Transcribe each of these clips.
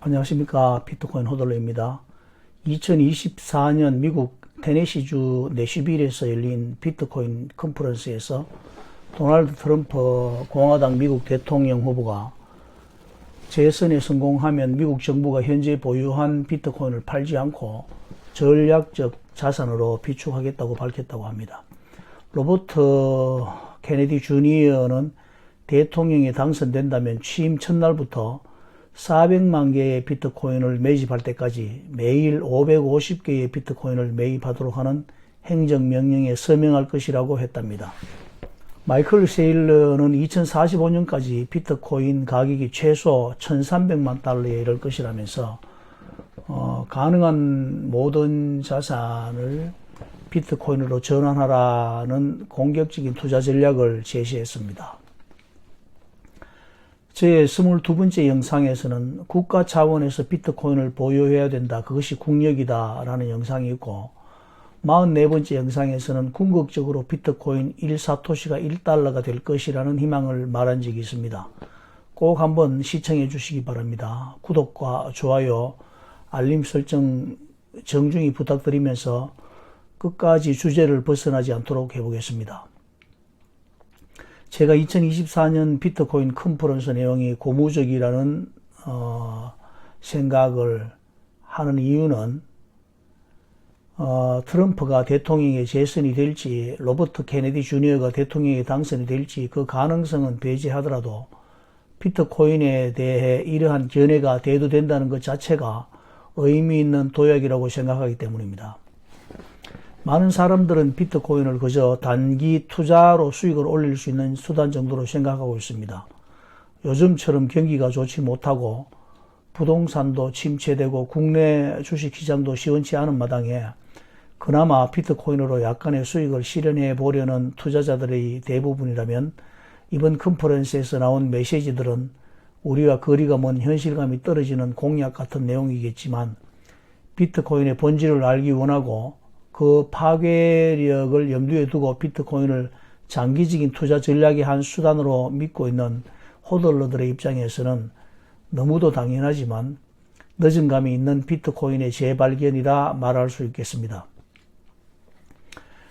안녕하십니까. 비트코인 호들러입니다. 2024년 미국 테네시주 내슈빌에서 열린 비트코인 컨퍼런스에서 도널드 트럼프 공화당 미국 대통령 후보가 재선에 성공하면 미국 정부가 현재 보유한 비트코인을 팔지 않고 전략적 자산으로 비축하겠다고 밝혔다고 합니다. 로버트 케네디 주니어는 대통령에 당선된다면 취임 첫날부터 400만 개의 비트코인을 매집할 때까지 매일 550개의 비트코인을 매입하도록 하는 행정명령에 서명할 것이라고 했답니다. 마이클 세일러는 2045년까지 비트코인 가격이 최소 1300만 달러에 이를 것이라면서 가능한 모든 자산을 비트코인으로 전환하라는 공격적인 투자 전략을 제시했습니다. 제 22번째 영상에서는 국가 차원에서 비트코인을 보유해야 된다. 그것이 국력이다. 라는 영상이 있고 44번째 영상에서는 궁극적으로 비트코인 1사토시가 1달러가 될 것이라는 희망을 말한 적이 있습니다. 꼭 한번 시청해 주시기 바랍니다. 구독과 좋아요, 알림 설정 정중히 부탁드리면서 끝까지 주제를 벗어나지 않도록 해보겠습니다. 제가 2024년 비트코인 컨퍼런스 내용이 고무적이라는 생각을 하는 이유는 트럼프가 대통령에 재선이 될지 로버트 케네디 주니어가 대통령에 당선이 될지 그 가능성은 배제하더라도 비트코인에 대해 이러한 견해가 대두된다는 것 자체가 의미 있는 도약이라고 생각하기 때문입니다. 많은 사람들은 비트코인을 그저 단기 투자로 수익을 올릴 수 있는 수단 정도로 생각하고 있습니다. 요즘처럼 경기가 좋지 못하고 부동산도 침체되고 국내 주식시장도 시원치 않은 마당에 그나마 비트코인으로 약간의 수익을 실현해 보려는 투자자들의 대부분이라면 이번 컨퍼런스에서 나온 메시지들은 우리와 거리가 먼 현실감이 떨어지는 공약 같은 내용이겠지만 비트코인의 본질을 알기 원하고 그 파괴력을 염두에 두고 비트코인을 장기적인 투자 전략의 한 수단으로 믿고 있는 호들러들의 입장에서는 너무도 당연하지만 늦은 감이 있는 비트코인의 재발견이라 말할 수 있겠습니다.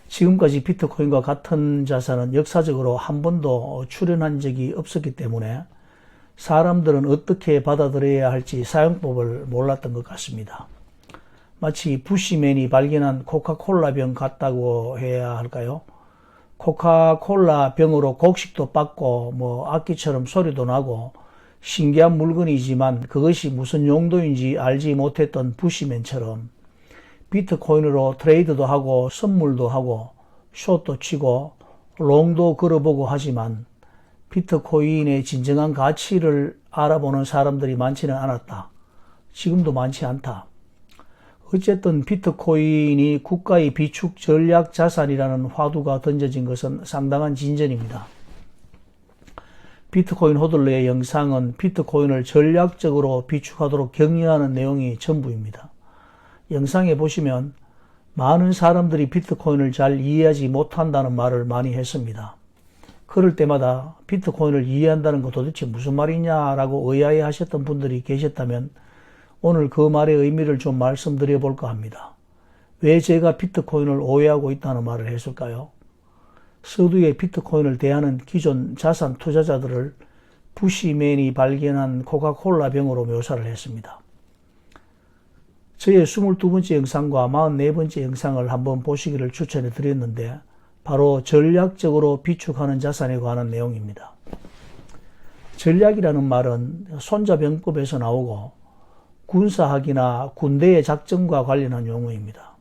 지금까지 비트코인과 같은 자산은 역사적으로 한 번도 출현한 적이 없었기 때문에 사람들은 어떻게 받아들여야 할지 사용법을 몰랐던 것 같습니다. 마치 부시맨이 발견한 코카콜라 병 같다고 해야 할까요? 코카콜라 병으로 곡식도 빻고 악기처럼 소리도 나고 신기한 물건이지만 그것이 무슨 용도인지 알지 못했던 부시맨처럼 비트코인으로 트레이드도 하고 선물도 하고 숏도 치고 롱도 걸어보고 하지만 비트코인의 진정한 가치를 알아보는 사람들이 많지는 않았다. 지금도 많지 않다. 어쨌든 비트코인이 국가의 비축 전략 자산이라는 화두가 던져진 것은 상당한 진전입니다. 비트코인 호들러의 영상은 비트코인을 전략적으로 비축하도록 격려하는 내용이 전부입니다. 영상에 보시면 많은 사람들이 비트코인을 잘 이해하지 못한다는 말을 많이 했습니다. 그럴 때마다 비트코인을 이해한다는 거 도대체 무슨 말이냐라고 의아해 하셨던 분들이 계셨다면 오늘 그 말의 의미를 좀 말씀드려 볼까 합니다. 왜 제가 비트코인을 오해하고 있다는 말을 했을까요? 서두에 비트코인을 대하는 기존 자산 투자자들을 부시맨이 발견한 코카콜라 병으로 묘사를 했습니다. 저의 22번째 영상과 44번째 영상을 한번 보시기를 추천해 드렸는데 바로 전략적으로 비축하는 자산에 관한 내용입니다. 전략이라는 말은 손자병법에서 나오고 군사학이나 군대의 작전과 관련한 용어입니다.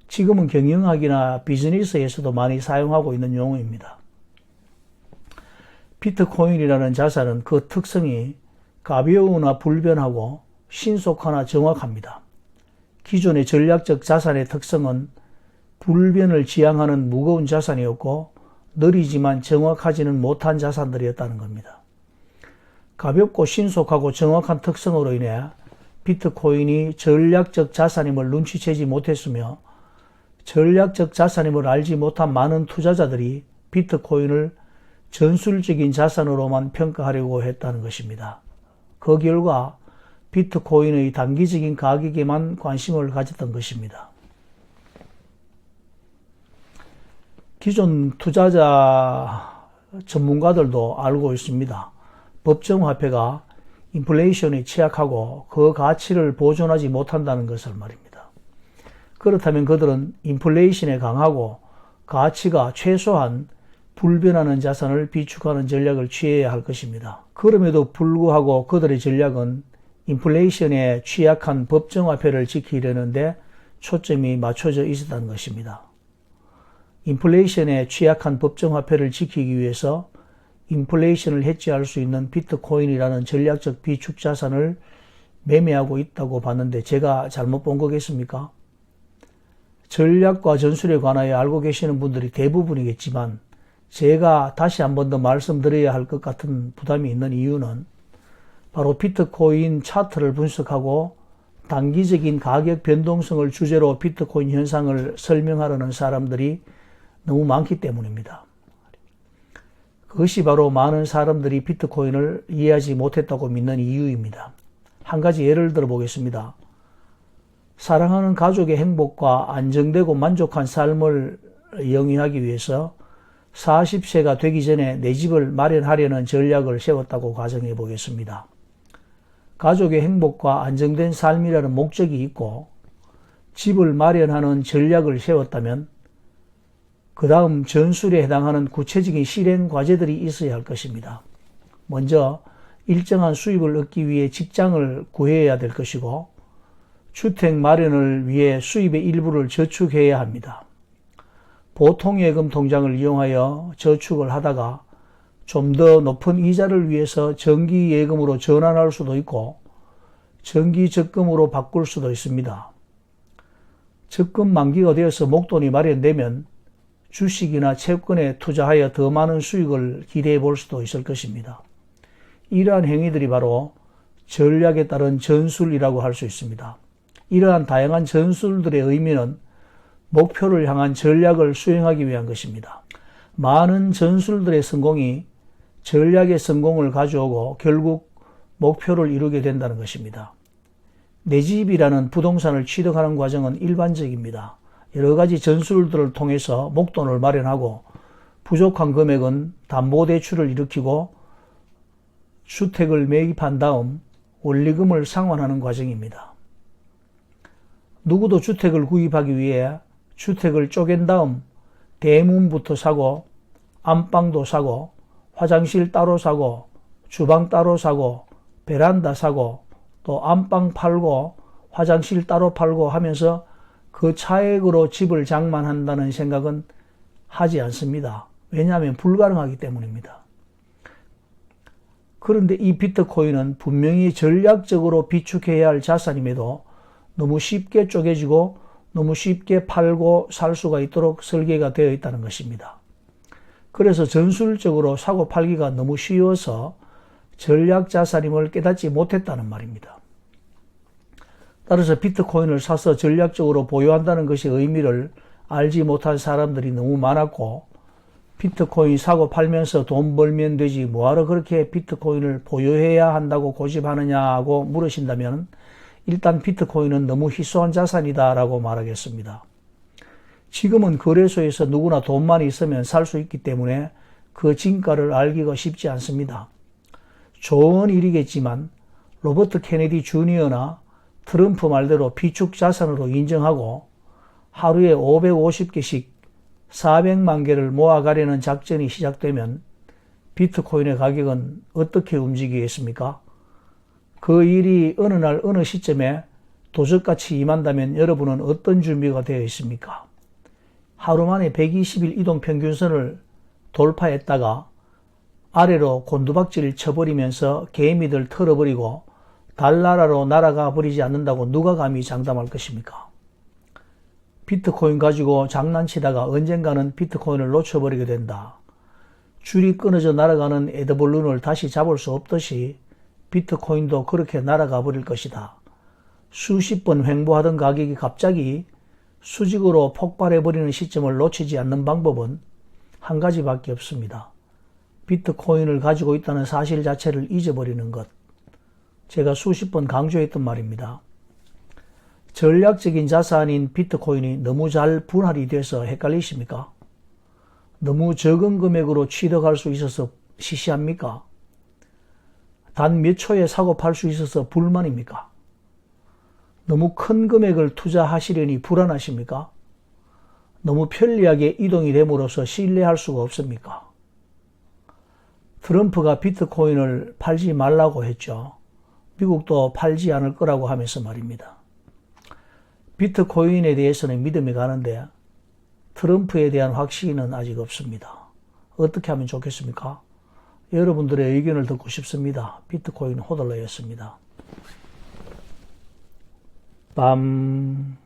지금은 경영학이나 비즈니스에서도 많이 사용하고 있는 용어입니다. 비트코인이라는 자산은 그 특성이 가벼우나 불변하고 신속하나 정확합니다. 기존의 전략적 자산의 특성은 불변을 지향하는 무거운 자산이었고 느리지만 정확하지는 못한 자산들이었다는 겁니다. 가볍고 신속하고 정확한 특성으로 인해 비트코인이 전략적 자산임을 눈치채지 못했으며 전략적 자산임을 알지 못한 많은 투자자들이 비트코인을 전술적인 자산으로만 평가하려고 했다는 것입니다. 그 결과 비트코인의 단기적인 가격에만 관심을 가졌던 것입니다. 기존 투자자 전문가들도 알고 있습니다. 법정화폐가 인플레이션에 취약하고 그 가치를 보존하지 못한다는 것을 말입니다. 그렇다면 그들은 인플레이션에 강하고 가치가 최소한 불변하는 자산을 비축하는 전략을 취해야 할 것입니다. 그럼에도 불구하고 그들의 전략은 인플레이션에 취약한 법정화폐를 지키려는데 초점이 맞춰져 있었다는 것입니다. 인플레이션에 취약한 법정화폐를 지키기 위해서 인플레이션을 해지할 수 있는 비트코인이라는 전략적 비축 자산을 매매하고 있다고 봤는데 제가 잘못 본 거겠습니까? 전략과 전술에 관하여 알고 계시는 분들이 대부분이겠지만 제가 다시 한 번 더 말씀드려야 할 것 같은 부담이 있는 이유는 바로 비트코인 차트를 분석하고 단기적인 가격 변동성을 주제로 비트코인 현상을 설명하려는 사람들이 너무 많기 때문입니다. 그것이 바로 많은 사람들이 비트코인을 이해하지 못했다고 믿는 이유입니다. 한 가지 예를 들어 보겠습니다. 사랑하는 가족의 행복과 안정되고 만족한 삶을 영위하기 위해서 40세가 되기 전에 내 집을 마련하려는 전략을 세웠다고 가정해 보겠습니다. 가족의 행복과 안정된 삶이라는 목적이 있고 집을 마련하는 전략을 세웠다면 그 다음 전술에 해당하는 구체적인 실행 과제들이 있어야 할 것입니다. 먼저 일정한 수입을 얻기 위해 직장을 구해야 될 것이고 주택 마련을 위해 수입의 일부를 저축해야 합니다. 보통예금 통장을 이용하여 저축을 하다가 좀 더 높은 이자를 위해서 정기예금으로 전환할 수도 있고 정기적금으로 바꿀 수도 있습니다. 적금 만기가 되어서 목돈이 마련되면 주식이나 채권에 투자하여 더 많은 수익을 기대해 볼 수도 있을 것입니다. 이러한 행위들이 바로 전략에 따른 전술이라고 할 수 있습니다. 이러한 다양한 전술들의 의미는 목표를 향한 전략을 수행하기 위한 것입니다. 많은 전술들의 성공이 전략의 성공을 가져오고 결국 목표를 이루게 된다는 것입니다. 내 집이라는 부동산을 취득하는 과정은 일반적입니다. 여러 가지 전술들을 통해서 목돈을 마련하고 부족한 금액은 담보대출을 일으키고 주택을 매입한 다음 원리금을 상환하는 과정입니다. 누구도 주택을 구입하기 위해 주택을 쪼갠 다음 대문부터 사고 안방도 사고 화장실 따로 사고 주방 따로 사고 베란다 사고 또 안방 팔고 화장실 따로 팔고 하면서 그 차액으로 집을 장만한다는 생각은 하지 않습니다. 왜냐하면 불가능하기 때문입니다. 그런데 이 비트코인은 분명히 전략적으로 비축해야 할 자산임에도 너무 쉽게 쪼개지고 너무 쉽게 팔고 살 수가 있도록 설계가 되어 있다는 것입니다. 그래서 전술적으로 사고 팔기가 너무 쉬워서 전략 자산임을 깨닫지 못했다는 말입니다. 따라서 비트코인을 사서 전략적으로 보유한다는 것의 의미를 알지 못한 사람들이 너무 많았고 비트코인 사고 팔면서 돈 벌면 되지 뭐하러 그렇게 비트코인을 보유해야 한다고 고집하느냐고 물으신다면 일단 비트코인은 너무 희소한 자산이다 라고 말하겠습니다. 지금은 거래소에서 누구나 돈만 있으면 살 수 있기 때문에 그 진가를 알기가 쉽지 않습니다. 좋은 일이겠지만 로버트 케네디 주니어나 트럼프 말대로 비축 자산으로 인정하고 하루에 550개씩 400만 개를 모아가려는 작전이 시작되면 비트코인의 가격은 어떻게 움직이겠습니까? 그 일이 어느 날 어느 시점에 도적같이 임한다면 여러분은 어떤 준비가 되어 있습니까? 하루 만에 120일 이동 평균선을 돌파했다가 아래로 곤두박질을 쳐버리면서 개미들 털어버리고 달나라로 날아가 버리지 않는다고 누가 감히 장담할 것입니까? 비트코인 가지고 장난치다가 언젠가는 비트코인을 놓쳐버리게 된다. 줄이 끊어져 날아가는 에드벌룬을 다시 잡을 수 없듯이 비트코인도 그렇게 날아가 버릴 것이다. 수십 번 횡보하던 가격이 갑자기 수직으로 폭발해버리는 시점을 놓치지 않는 방법은 한 가지밖에 없습니다. 비트코인을 가지고 있다는 사실 자체를 잊어버리는 것. 제가 수십 번 강조했던 말입니다. 전략적인 자산인 비트코인이 너무 잘 분할이 돼서 헷갈리십니까? 너무 적은 금액으로 취득할 수 있어서 시시합니까? 단 몇 초에 사고 팔 수 있어서 불만입니까? 너무 큰 금액을 투자하시려니 불안하십니까? 너무 편리하게 이동이 됨으로써 신뢰할 수가 없습니까? 트럼프가 비트코인을 팔지 말라고 했죠. 미국도 팔지 않을 거라고 하면서 말입니다. 비트코인에 대해서는 믿음이 가는데 트럼프에 대한 확신은 아직 없습니다. 어떻게 하면 좋겠습니까? 여러분들의 의견을 듣고 싶습니다. 비트코인 호들러였습니다. 빰.